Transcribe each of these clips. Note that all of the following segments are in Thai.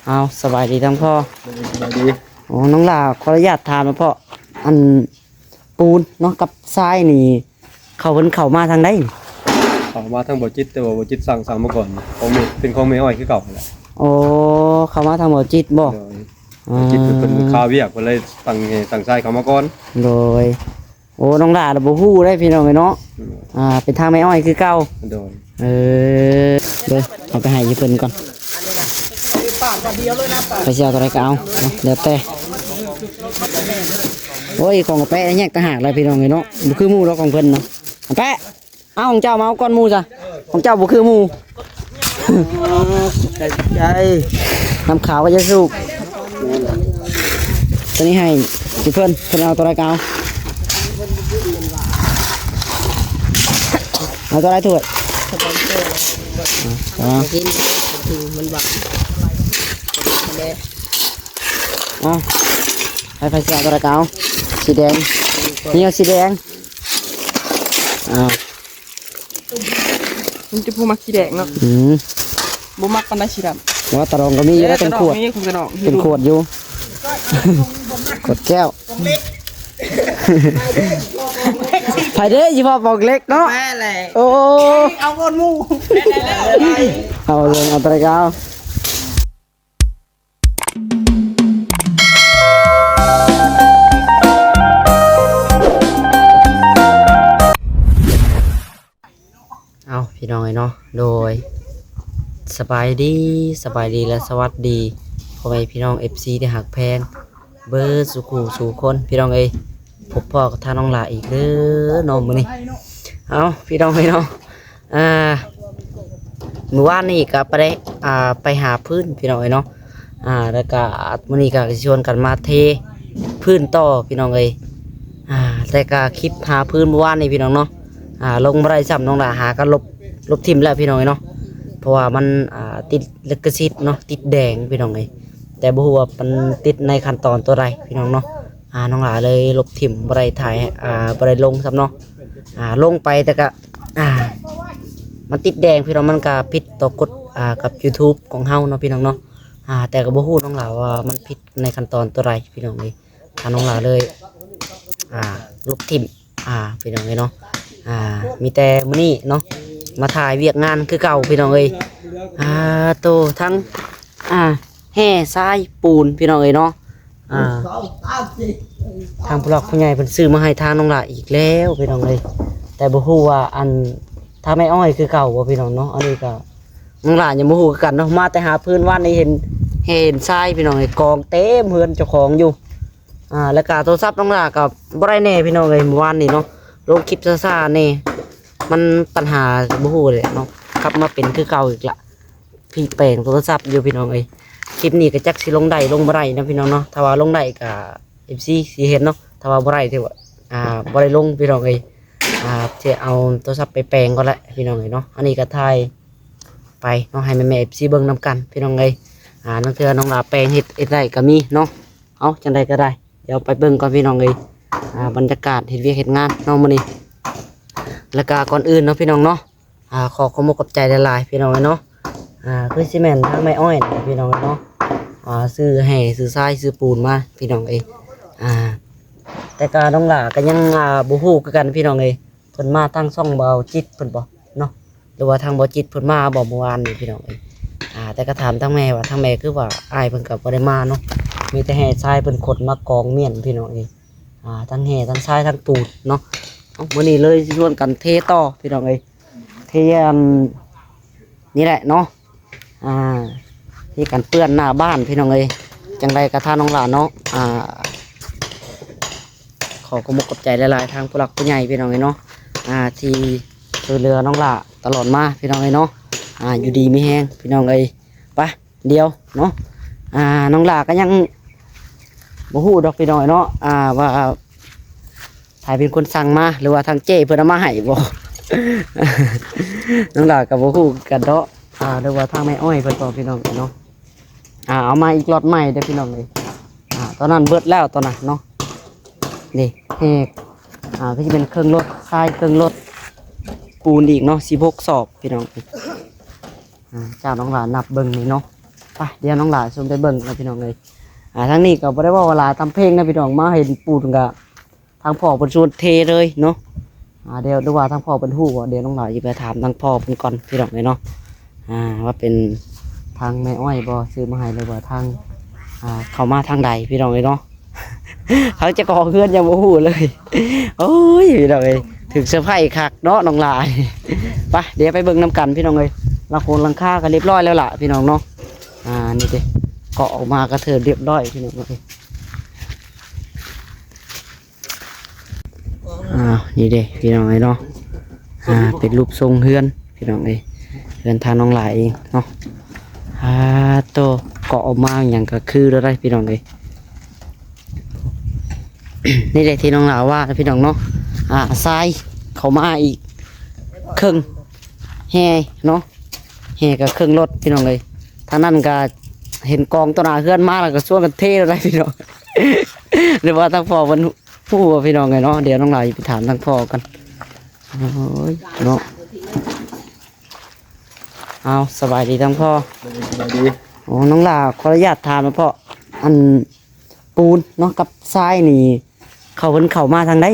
เอาสบายดีทั้งพ่อสบายดีโอ้น้องลาขออนุญาตถามนะพ่ออันปูนเนาะกับทรายนี่เขาเพิ่นเข้ามาทางใดนี่เขามาทางบ่จิตแต่ว่าบ่จิตสั่งมาก่อนของแม่เป็นของแม่อ้อยคือเก่าแหละโอ้เข้ามาทางบ่จิตบ่บ่จิตเพิ่นคาเวียกเพิ่นเลยสั่งทรายเขามาก่อนโดยโอ้น้องลาบ่ฮู้ได้พี่น้องเอ้ยเนาะเป็นทางแม่อ้อยคือเก่าโดยเด้อเอาไปให้อยู่เพิ่นก่อนไปเสียตัวใดก็เอาเนาะแล้วแต่โอ้ยของกระแปะแยกต่างหากเลยพี่น้องเอ้ยเนาะบ่คือหมู่ดอกของเพิ่นเนาะกระแปะเอาของเจ้ามาเอาก้อนหมู่ซะของเจ้าบ่คือหมู่ใจน้ำขาวก็จะสุกตัวนี้ให้สิเพิ่นเอาตัวใดก็เอาตัวใดถ้วยกินถึงมันหวานไปเสียตัวใดก็สีแดงนี่เอาสีแดงมันจะพูมักสีแดงเนาะบ่มักปานใดสีดำว่าตะรองก็มีอยู่แล้วเป็นขวดเป็นขวดอยู่ขวดแก้วไผ่เด้อยี่ห้อบอกเล็กเนาะโอ้เอาก้อนหมูเอาเลยเอาตะเกาเอาพี่น้องเนาะโดยสบายดีและสวัสดีพ่อแม่พี่น้อง FC ที่หักแพงเบอร์สุขูสู่คนพี่น้องเอ้ยพบพ่อกับท่านน้องหลาอีกเด้อน้องมื้อนี้เอาพี่น้องเนาะเมื่อวานนี้ก็ไปหาพื้นพี่น้องเอ้ยเนาะแล้วก็มื้อนี้ก็ชวนกันมาเทพื้นต่อพี่น้องเอ้ยแต่ก็คลิปหาพื้นเมื่อวานนี้พี่น้องเนาะลงบ่ได้ซ้ำน้องหลาหาก็ลบทิ่มแล้วพี่น้องเนาะเพราะว่ามันติดลิขสิทธิ์เนาะติดแดงพี่น้องเอ้ยแต่บ่ฮู้ว่ามันติดในขั้นตอนตัวใดพี่น้องเนาะน้องหลาเลยลบทิ่มบ่ได้ถ่ายบ่ได้ลงซ้ำเนาะลงไปแต่ก็มันติดแดงพี่น้องมันก็ผิดต่อกฎกับ YouTube ของเฮาเนาะพี่น้องเนาะแต่ก็บ่ฮู้น้องหลาว่ามันผิดในขั้นตอนตัวใดพี่น้องเอ้ยน้องหลาเลยลบทิ่มพี่น้องเอ้ยเนาะมีแต่มื้อนี้เนาะมาถ่ายเวียกงานคือเก่าพี่น้องเอ้ยโตทั้งแห่ทรายปูนพี่น้องเอ้ยเนาะทางผู้หลักผู้ใหญ่เพิ่นซื้อมาให้ทางน้องหลาอีกแล้วพี่น้องเอ้ยแต่บ่ฮู้ว่าอันถ้าไม่อ้อยคือเก่าบ่พี่น้องเนาะอันนี้ก็น้องหลายังบ่ฮู้คือกันเนาะมาแต่หาพื้นว่านนี้เห็นทรายพี่น้องเอ้ยกองเต็มเฮือนเจ้าของอยู่แล้วก็โทรศัพท์น้องหลาก็บ่ได้แน่พี่น้องเอ้ยเมื่อวานนี้เนาะลงคลิปซ่าๆแน่มันปัญหาบ่ฮู้เลยเนาะกลับมาเป็นคือเก่าอีกละพี่แปลงโทรศัพท์อยู่พี่น้องเอ้ยคลิปนี้ก็จักสิลงได้ลงบ่ได้นะพี่น้องเนาะถ้าว่าลงได้ก็ FC สิเห็นเนาะถ้าว่าบ่ได้ถือว่าบ่ได้ลงพี่น้องเอ้ยจะเอาโทรศัพท์ไปแปลงก็แล้วพี่น้องเอ้ยเนาะอันนี้ก็ถ่ายไปเนาะให้แม่ๆ FC เบิ่งนํกันพี่น้องเอ้ยน้องเทื่อน้องลาแปลงเฮ็ดได้ก็มีเนาะเอาจังได๋ก็ได้เดี๋ยวไปเบิ่งก่อนพี่น้องเอ้ยบรรยากาศเฮ็ดเวียกเฮ็ดงานเนาะมื้อนี้แล้วก็ก่อนอื่นเนาะพี่น้องเนาะขอขอบคุณใจหลายๆพี่น้องเนาะคือซีเมนต์ทางไม้อ้อยพี่น้องเนาะซื้อแห่ซื้อทรายซื้อปูนมาพี่น้องเอ้ยแต่การน้องหล่าก็ยังบ่ฮู้คือกันพี่น้องเอ้ยเพิ่นมาทางช่องเบาจิตเพิ่นบ่เนาะหรือว่าทางเบาจิตเพิ่นมาบ่เมื่อวานนี่พี่น้องเอ้ยแต่ก็ถามทางแม่ว่าทางแม่คือว่าอ้ายเพิ่นก็บ่ได้มาเนาะมีแต่แห่ทรายเพิ่นขนมากองเมียนพี่น้องเอ้ยทั้งแห่ทั้งทรายทั้งปูนเนาะมื้อนี้เลยชวนกันเทต่อพี่น้องเอ้ยเทนี่แหละเนาะที่กันเปื้อนหน้าบ้านพี่น้องเอ้ยจังไรกระทาน้องหลานเนาะขอขอบคุณใจหลายๆทางผู้หลักผู้ใหญ่พี่น้องเอ้ยเนาะที่ช่วยเหลือน้องหลานตลอดมาพี่น้องเอ้ยเนาะอยู่ดีไม่แห้งพี่น้องเอ้ยไปเดียวเนาะน้องหลานก็ยังบ่ฮู้ดอกพี่น้องเอ้ยเนาะว่าถ่ายเป็นคนสั่งมาหรือว่าทางเจ้เพิ่นเอามาให้บ่น้องหลานกับบ่ฮู้กันเนาะหรือว่าทางไม้อ้อยเพิ่นบอกพี่น้องเนาะเอามาอีกรถใหม่เด้อพี่น้องเลยตอนนั้นเบิดแล้วตอนนั้นเนาะนี่แหกก็จะเป็นเครื่องรถทรายเครื่องรถปูนอีกเนาะ16 สอบพี่น้องเจ้าน้องหลานนับเบิ่งนี่เนาะไป เดี๋ยวน้องหลาชมไปเบิ่งนะพี่น้องเลยทางนี้ก็บ่ได้ว่าหลาทำเพลงนะพี่น้องมาเห็นปูนก็ทางพ่อเพิ่นชวนเทเลยเนาะเดี๋ยวดูว่าทางพ่อเพิ่นฮู้บ่เดี๋ยวน้องหลาสิไปถามทางพ่อเพิ่นก่อนพี่น้องเลยเนาะว่าเป็นทางแม่อ้อยบ่ซื้อมาให้หรือว่าทางเข้ามาทางใดพี่น้องเลยเนาะ เขาจะก่อเพื่อนยังบ่ฮู้เลยโอ้ยพี่น้องเอ้ยถึงเซอร์ไพรส์คักเนาะน้องหลาไปเดี๋ยวไปเบิ่งนํกันพี่น้องเอ้ยละโคนหลังคาก็เรียบร้อยแล้วล่ะพี่น้องเนาะนี่ดิเกาะออกมากระเถิดเรียบร้อยพี่น้องเอ้ยนี่เด้พี่น้องเอ้ยเนาะเป็นรูปทรงเฮือนพี่น้องเอ้ยเฮือนทางน้องหลาเองเนาะโตเกาะออกมาอย่างก็คือแล้วได้พี่น้องเอ้ย นี่เลยที่น้องหลาว่าพี่น้องเนาะทรายเขามาอีกครึ่งแห่เนาะแห่กับครึ่งรถพี่น้องเลยทางนั้นก็เห็นกองต้นอาเพื่อนมาแล้วก็ช่วยกันเทอะไรพี่น้อง หรือว่าทางพ่อมันผู้พี่น้องไงเนาะเดี๋ยวน้องหลาไปถามทางพ่อกันโอ้ยเนาะเอาสบายดีทางพ่อ สบายดี โอ้น้องหลาขออนุญาตถามนะพ่ออันปูนเนาะกับทรายนี่เขาเพิ่นเข้ามาทางใด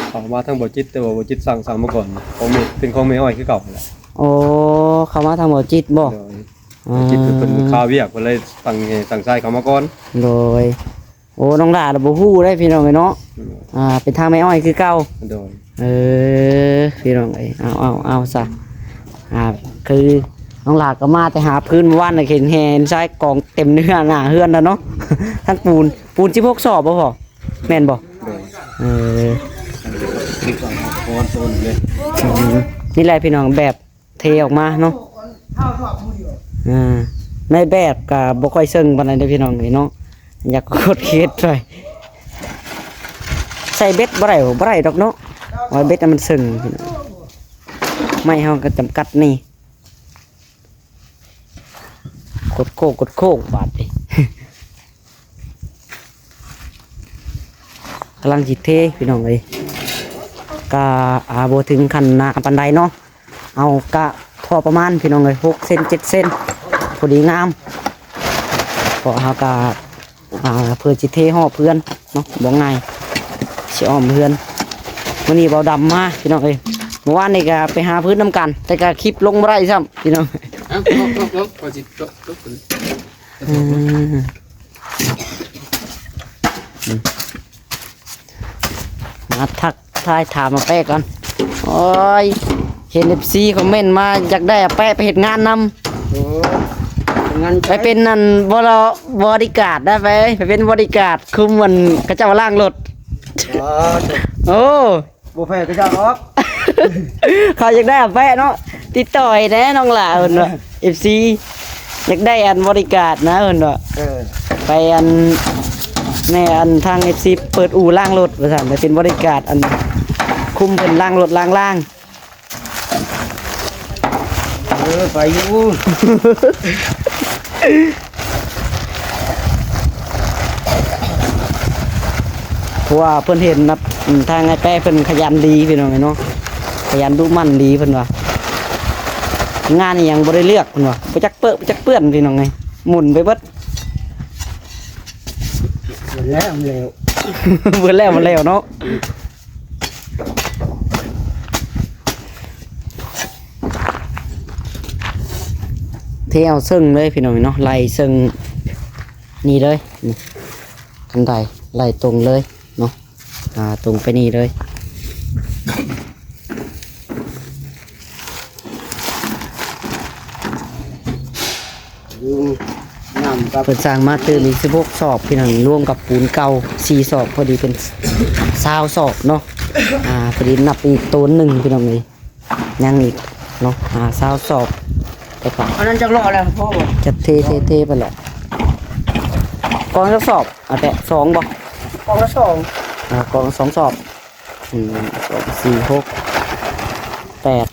เขามาทั้งบ่จิตแต่ว่าบ่จิตสั่งมาก่อนของแม่เป็นของแม่อ้อยคือเก่าแหละ โอ้เข้ามาทางบ่จิตบ่ โดยจิตเพิ่นคาเวียกเพิ่นเลยสั่งใช้เขามาก่อน โดยโอ้น้องหลาบ่ฮู้ได้พี่น้องเอ้ยเนาะเป็นทางแม่อ้อยคือเก่า โดย พี่น้องเอ้ยเอาซะคือน้องหลาก็มาแต่หาพื้นว่านน่ะเห็นแฮนซ้ายกองเต็มเนื้อหน้าเฮือนแล้วเนาะ ทั้งปูน16สอบบ่พ่อแม่นบ่ โดย นี่สั่งโอนโซนเลย นี่แหละพี่น้องแบบเทออกมาเนาะในแบบก็บ่ค่อยซึ้งปานใดเด้อพี่น้องเอ้ยเนาะอยากกดเคสไปใส่เบ็ดบ่ได้ดอกเนาะไว้เบ็ดมันซึ้งพี่น้องไม่เฮาก็จำกัดนี่กดโคกบาดดิ กำลังจิตเทพี่น้องเลยก็บ่ถึงขั้นหนาปานใดเนาะเอากะพอประมาณพี่น้องเลย6 เซน 7 เซนพอดีงามพอเฮากะเพื่อจิตเทห่อเพื่อนเนาะบ่ง่ายสิอ้อมเพื่อนมื้อนี้เบาดำมาพี่น้องเอ้ยเมื่อวานนี่ก็ไปหาพื้นน้ำกันแต่ก็คลิปลงบ่ได้ซ้ำพี่น้องพอจิตมาทักทายถามมาแป้ก่อนโอ้ยเห็น FC คอมเมนต์มาอยากได้แป้ไปเฮ็ดงานนำไปเป็นนั่นบริการได้ไปเป็นบริการคุมมันกระเจ้าล่างรถโอ้ บ่แพ้ก็จะออก เขาอยากได้แป้เนาะติดต่อยแน่น้องหล่าเพิ่นว่า FC อยากได้อันบริการนะเพิ่นว่าไปอันในอันทาง FC เปิดอู่ล่างรถว่าซั่นไปเป็นบริการอันคุมเพิ่นล่างรถล่าง ไปอยู่ เพราะว่าเพิ่นเห็นนะทางไอ้แป้เพิ่นขยันดีพี่น้องเนาะขยันดุมั่นดีเพิ่นว่างานนี่ยังบ่ได้เลือกเพิ่นว่าบ่จักเปื้อนพี่น้องไงหมุนไปเบิด แล้ว เบิดแล้วมันแล้วเนาะเทเอาซึ่งเลยพี่น้องเนาะไล่ซึ่งนี่เลยนี่คันใดไล่ตรงเลยเนาะตรงไปนี่เลยเพิ่นสร้างมาตื่นอีก16 สอบพี่น้องรวมกับปูนเก่า4 สอบพอดีเป็น20 สอบเนาะพอดีนับอีกตัวหนึ่งพี่น้องนี่ยังอีกเนาะ20 สอบไปก่อน อันนั้นจักรอแล้วพ่อบอก จะเทไปแหละกองจะสอบแต่2บ่ กองละ2 กอง2 สอบ1 2 4 6 8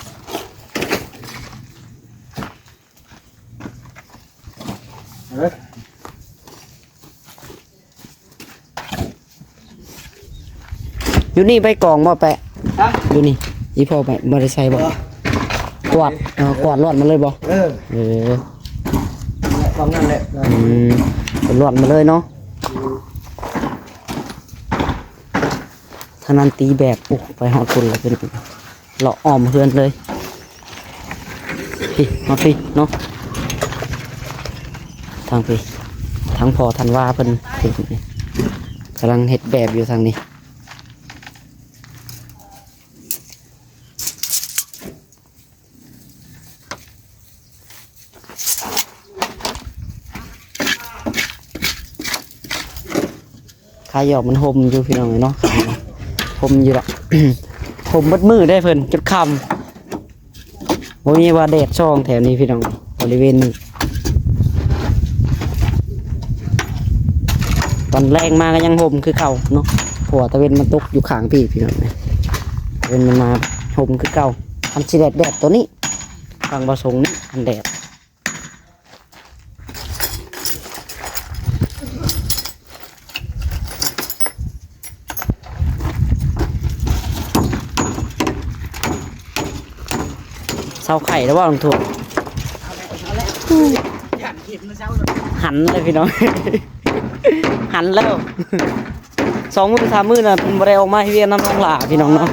อยู่นี่ไปกองบ่แปะอยู่นี่อีพ่อไปบ่ได้ใส่บ่กวาดรอดมันเลยบ่ เออ อ ของนั่นแหละ เป็นหลวนมาเลยเนาะทางนั้นตีแบบโอ้ไปหอดคนเลยเป็นเลาะอ้อมเพื่อนเลยพี่มาพี่เนาะทางพี่ทางพอทันว่าเพิ่นกำลังเฮ็ดแบบอยู่ทางนี้ขายหยอกมันห่มอยู่พี่น้องเนาะห่มอยู่ละ ห่มมัดมือได้เพิ่นจุดคำโอ้ยว่าแดดช่องแถวนี้พี่น้องบริเวณนี้ตอนแรงมาก็ยังห่มคือเก่าเนาะผัวตะเวนมันตกอยู่ข้างพี่น้องตะเวนมันมาห่มคือเก่าอันสีแดดตัวนี้ฟังบะสงนี่อันแดดเสาไข่แล้วว่าลงถั่วหันเลยพี่น้อง หันแล้ว2 มื้อ 3 มื้อน่ะเป็นบ่ได้ออกมาให้เวียนน้ำน้องหลาพี่น้องเนาะ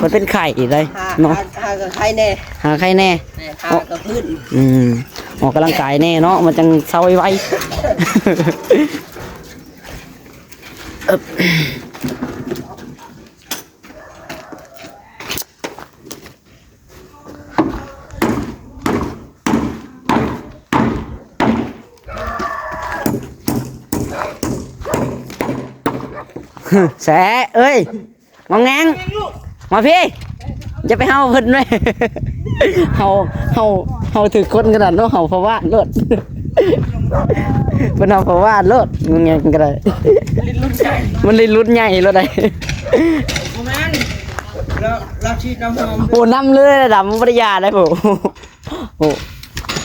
มันเป็นไข่ได้เนาะ หากับใครแน่ หาไข่แน่ หากับพื้น ออกกำลังกายแน่เนาะมันจังเซาไวแสเอ้ยงองแงงมาพี่จะไปเฮาเพิ่นด้วย เฮาถือคนขนาดเนาะเฮาเพราะว่าเลิศ เป็นเฮาเพราะว่าเลิศงองแงงก็ได้มันลิ้นรุ่นใหญ่แล้วได้ เราชีน้ำหอม โอ้น้ำเลยดำปริยาได้โอ้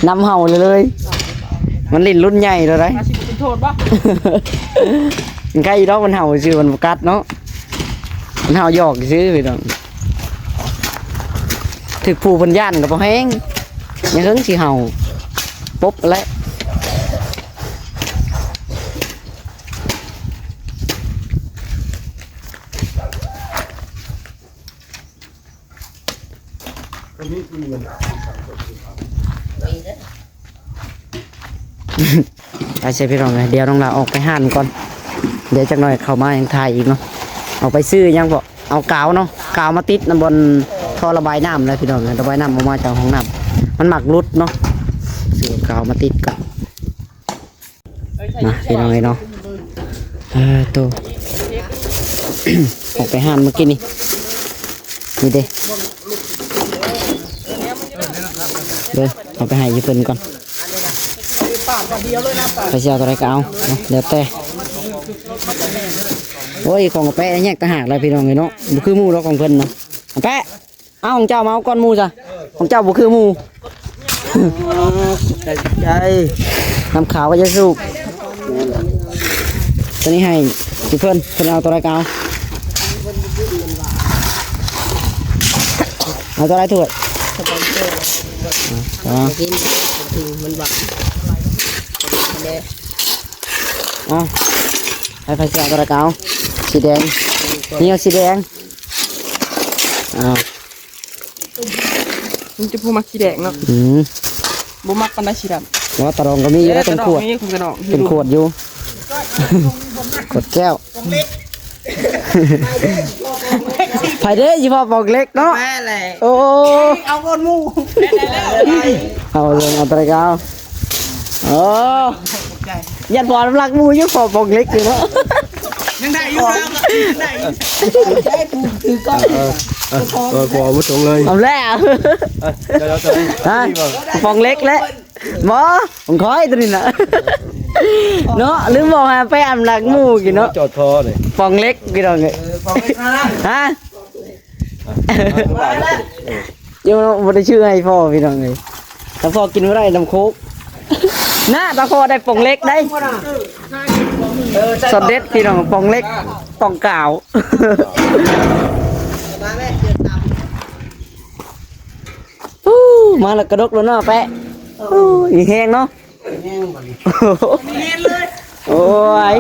น้ำเฮาเลยมันลิ้นรุ่นใหญ่แล้วได้ อาชีพเป็นโทษปะ มันใกล้ดอกมันเห่าชื่อมันกัดเนาะมันเห่าหยอกชื่อไปดอกถึกผู้พันย่านกับพอแห้งยังเฮิงสิเห่าปุ๊บแล้วไปใช่พี่น้องเลยเดี๋ยวน้องเราออกไปหั่นก่อนเดี๋ยวจักหน่อยเข้ามายังถ่ายอีกเนาะเอาไปซื้อยังบอกเอากาวเนาะกาวมาติดบนท่อระบายน้ำเลยพี่น้องระบายน้ำออกมาจากห้องน้ำมันหมักรุดเนาะซื้อกาวมาติดก่อนนะพี่น้องเลยเนาะตัว ออกไปหั่นเมื่อกี้นี่นี่เด้เดี๋ยวเอาไปให้ยี่เพิ่นก่อนไปเชียวตัวไรก็เอาเนาะเดี๋ยวแต่โอ้ยของแปะแยกต่างหากเลยพี่น้องเลยเนาะบุคือหมูเราของเพิ่นเนาะแปะเอาของเจ้ามาเอาก้อนหมูจ้ะของเจ้าบุคือหมู ใจน้ำขาวก็จะสูบตัวนี้ให้พี่เพิ่นเอาตัวไรก็เอาตัวไรถ้วยกินมันหวานให้ไฟเสียตัวละเก้าสีแดงนี่เอาสีแดงมันจะพูมักสีแดงเนาะบ่มักปันได้สีดำว่าตะรองก็มีอยู่แล้วเป็นขวดเป็นขวดอยู่ ขวดแก้วไผ่เด้ยี่ห้อปอกเล็กเนาะโอ้เอาก้อนหมูเอาเลยเอาตัวละเก้าโอ้ยันบอลน้ำลักมูยุ่งปอกเล็กอยู่เนาะยังได้อยู่ได้ได้ปูถือก้อนขอมุดตรงเลย เอาแล้วปอกเล็กแล้วหมอผมขอให้ตัวนี้นะเนาะลืมบอกฮะไปอ่ำลักมูกี่เนาะจอดทอเลยปอกเล็กกี่ดอกเนี่ยฮะยังไม่ได้ชื่อให้พ่อพี่น้องเลยถ้าพ่อกินไม่ได้น้ำโคกหน้าตาคอได้ปองเล็กได้สดเด็ดพี่น้องปองเล็กปองกาวมาแล้วกระดกแล้วเนาะแปะอีแห้งเนาะ แห้งบ่นี่ เห็นเลยโอ้ย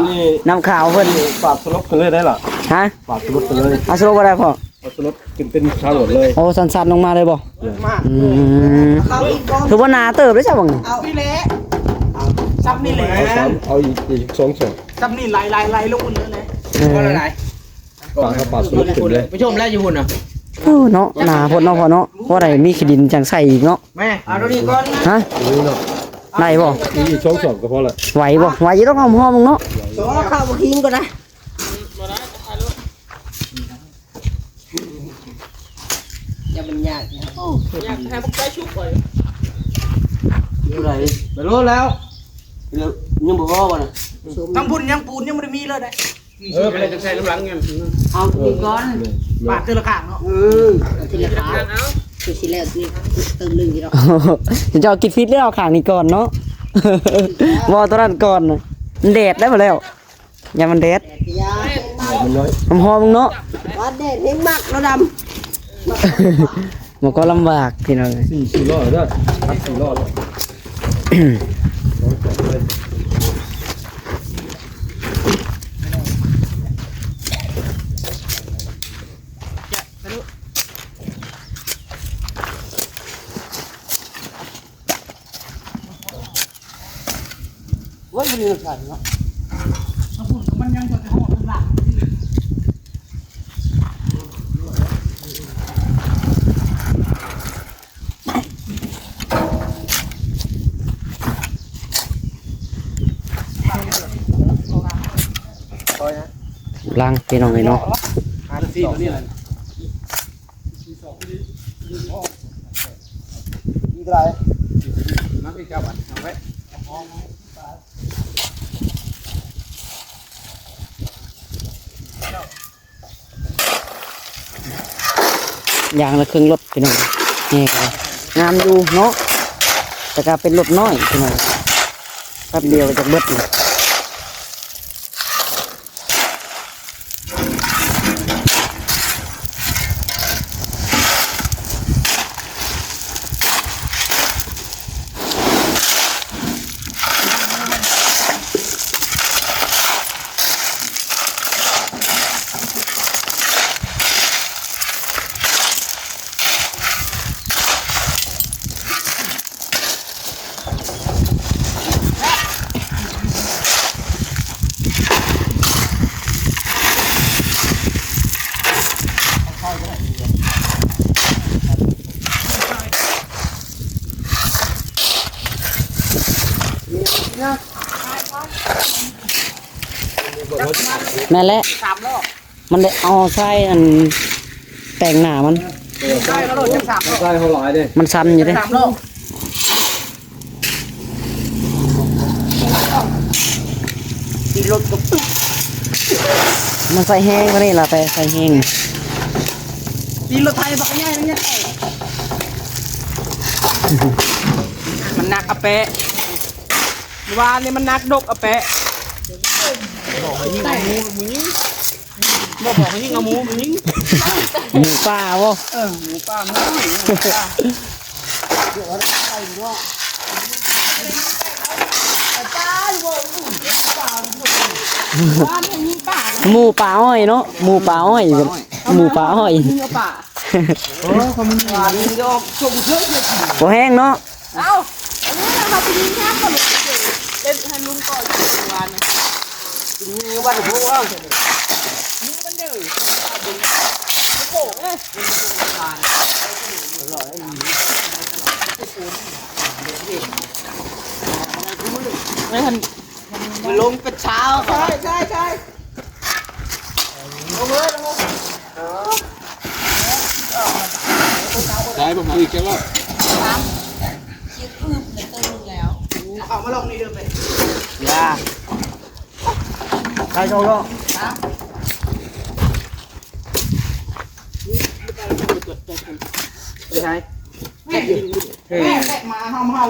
น้ำขาวเพิ่น ปาดสลบกันเลยได้ล่ะ ฮะ ปาดสลบกันเลย เอาสรุปบ่ได้พ่อ เอาสลบกินเป็นชาโหลดเลย โอ้สั่นๆลงมาเลยบ่ มาก อืม เอาอีกก้อน ถือว่าหนาเติบได้ใช่บ่นี่ เอาพี่เละซับนี่แหละ เอาสามเอาอีก2ศอก ซับนี่ไหลลงอุ่นเลย ปาดถ้าปาดสลบขึ้นเลย ไปชมแล้วอยู่หุ่นอ่ะ โอ้เนาะหนาพ่นเนาะพ่อเนาะเพราะได้มีขี้ดินจังใส่อีกเนาะ แม่เอาตัวนี้ก่อน ฮะ นี่เนาะ ได้บ่ อีก2ศอกก็พอละ ไหวบ่ไหวอยู่ต้องหอมๆมึงเนาะ สองข้าวมาทิ้งก่อนนะอย่ามันยากนะยากให้พวกใจชุบไปไปรู้แล้วยังบอกว่าน่ะทั้งบุญยังปูนยังไม่ได้มีเลยได้ไปเลยจะใส่น้ำหลังเงี้ยเอาอีกก้อนบาทเตือนละข้างเนาะทีละข้างเอาคือทีแรกนี่เติมหนึ่งทีละ เจ้ากินฟิตแล้วเอาข้างนี้ก่อนเนาะ บ่ตัวนั้นก่อนน่ะมันแดดได้บ่แล้วอย่ามันแดด ยา มันน้อย หอมๆมึงเนาะ วัดเด็ดเฮงมากเราด มันก็ลำบากพี่น้อง 4รอบเด้อพัก4รอบเลย2ศอกเลย ำว่ามันมีรสชาติเนาะมันยังจะหอมหลัง ล้างพี่น้องเลยเนาะ ที่ตัวนี้แหละอีกไรนักอีกเจ้าบัตรเอาไว้ อย่างละครึ่งรถพี่น้องนี่ก็งามอยู่เนาะแต่ก็เป็นรถน้อยพี่น้องแป๊บเดียวจะเบิดเลยนั่นแหละ 3 รอบ มันได้เอาใส่อันแต่งหน้ามัน ใช่แล้วโหลดจัง3 รอบ ได้เท่าหลายเด้ มันซ้ำอยู่เด้ 3 รอบตีรถกับ มันใส่แห้งก็นี่ล่ะแต่ใส่แห้ง ตีรถไทยบักง่ายนะเนี่ยมันหนักอะแปะวานนี่มันหนักดกอะแปะบอกให้ยิงเอาหมูมึงยิงบอกให้ยิงเอาหมูมึงยิง หมูป่าบ่ หมูป่าหมูป่า หมูป่าอ้อยเนาะหมูป่าอ้อยเป็นหมูป่าอ้อย ยิงเอาป่าหวานนี่ดอกชมเชื่อเลย บ่แห้งเนาะ เอ้าอันนี้เราไปยิงข้ามกับลุงเฉยเล่นให้ลุงก่อนวันนะ ยิงวันหัวว่า ยิงมันเดือดโป่งเลย มันลงกระเช้าใช่ใช่ใช่ลงเลยลงเลย ได้ผมเอาอีกแค่รอบ คิดอึบเหมือนเติมแล้ว เอามาลงนี่เดินไป ยาใครโชว์เนาะ ไปใช้แม่มาเฮา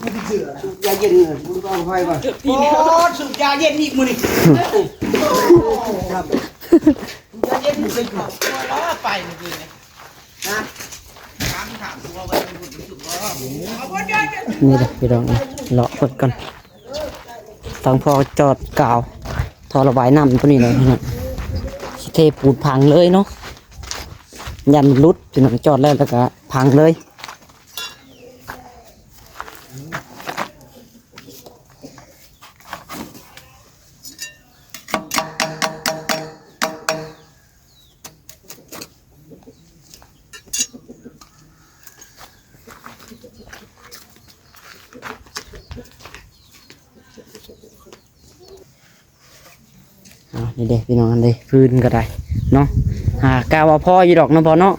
บุญเสือยาเย็นบุญต้องให้ก่อนโอ้สุดยาเย็นอีกมื้อนี่ครับยาเย็นเลยครับแล้วไปเมื่อกี้นะถามตัวไว้บุญสุดว่า นี่แหละพี่น้องเลาะเปิดกันต้องพอจอดกาวทอระบายน้ำตัวนี้เลยพี่น้องสิเทปูนพังเลยเนาะยันรุดพี่น้องจอดแล้วก็พังเลยนี่เด็กพี่น้องกันเลยฟืนก็ได้เนาะกาวว่าพ่ออยู่ดอกเนาะพอเนาะ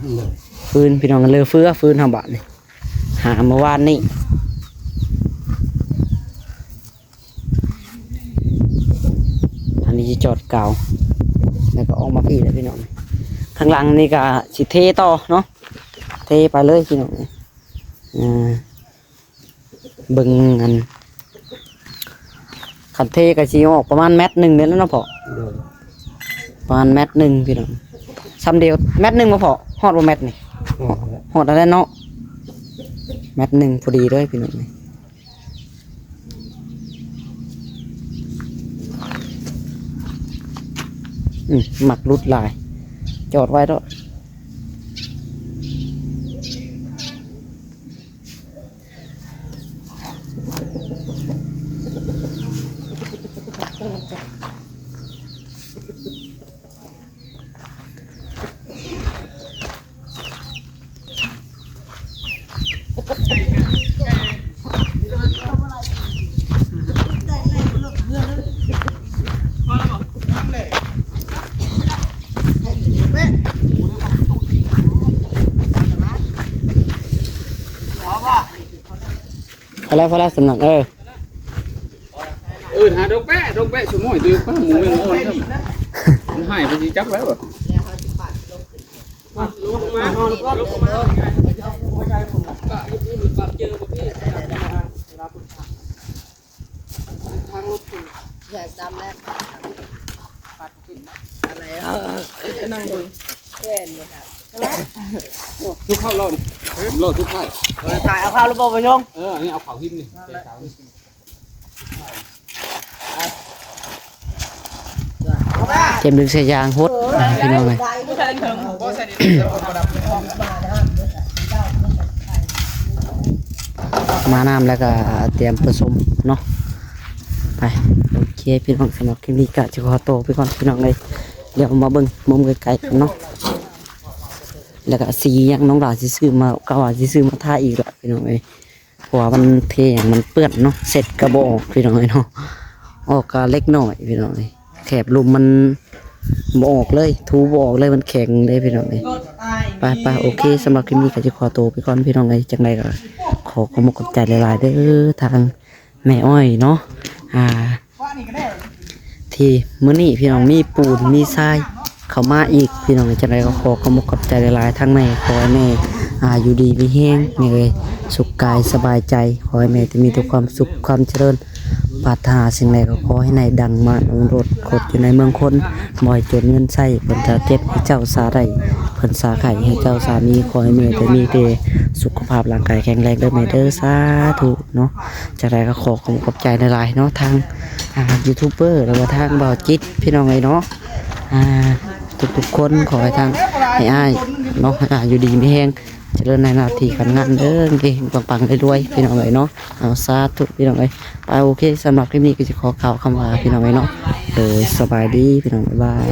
ฟืนพี่น้องกันเลยเฟื้อฟืนทำบะนี่หาเมื่อวานนี่อันนี้จะจอดกาวแล้วก็ออกมาพี่เลยพี่น้องข้างหลังนี่ก็สิเทต่อเนาะเทไปเลยพี่น้องเบิ่งอันขันเทกับสีออกประมาณ1 เมตรเนี่ยแล้วเนาะพอประมาณ1 เมตรพี่น้องซ้ำเดียว1 เมตรมาพอฮอดว่า1 เมตรนี่ฮอดอะไรเนาะ1 เมตรพอดีเลยพี่น้องหมักรุดลายจอดไว้ด้วยพอแล้วสำนักหาดงแปะสมอยตัวป้าหมูเป็นโอนครับมันหายไปสิจักแล้วทุกข้าวเราโลดทุกข้าวถ่ายเอาข้าวระบบไปยงอันนี้เอาข้าวหิ้มนี่เต็มดึงใส่ยางฮดพี่น้องเลยมาน้ำแล้วก็เตรียมผสมเนาะไปโอเคพี่น้องสำหรับคลิปนี้ก็จะขอโตวไปก่อนพี่น้องเลยเดี๋ยวมาเบิ่งมุมไกลๆกันเนาะแล้วก็สีอย่างน้องหลานสิซื้อมาก็ว่าสิซื้อมาทาอีกละพี่น้องเลยเพราะว่ามันเทอย่างมันเปื้อนเนาะเสร็จกระบอกพี่น้องเลยเนาะออกก็เล็กหน่อยพี่น้องเลยแถบลุมมันบออกเลยทูบออกเลยมันแข็งเลยพี่น้องเลยไปโอเคสำหรับคลิปนี้ก็จะขอตัวไปก่อนพี่น้องเลยจังไรก็ขอขอบคุณใจหลายๆเด้อทางแม่อ้อยเนาะที่มื้อนี้พี่น้องมีปูนมีทรายเข้ามาอีกพี่น้องจังไรก็ขอขอบคุณใจหลายๆทั้งแม่ขอให้แม่อยู่ดีมีแห้งนี่เลยสุขกายสบายใจขอให้แม่จะมีแต่ความสุขความเจริญปรารถนาสิ่งใดก็ขอให้ในดังมาลงรถขดอยู่ในเมืองคนบ่อยจนเงินใช้เพิ่นจะเจ็บให้เจ้าสาได้เพิ่นสาไข่ให้เจ้าสามีขอให้แม่จะมีแต่สุขภาพร่างกายแข็งแรงเด้อแม่เด้อสาธุเนาะจังไรก็ขอขอบใจหลายๆเนาะทางยูทูบเบอร์แล้วก็ทางบ่าวจิตพี่น้องไงเนาะทุกคนขอให้ทางให้อ้ายเนาะอยู่ดีมีแห้งเจริญในหน้าที่การงานเด้อเก่งปังๆรวยๆพี่น้องเอ้ยเนาะเอาสาธุพี่น้องเอ้ยไปโอเคสำหรับคลิปนี้ก็จะขอกล่าวคำว่าพี่น้องเอ้ยเนาะสบายดีพี่น้องบ๊ายบาย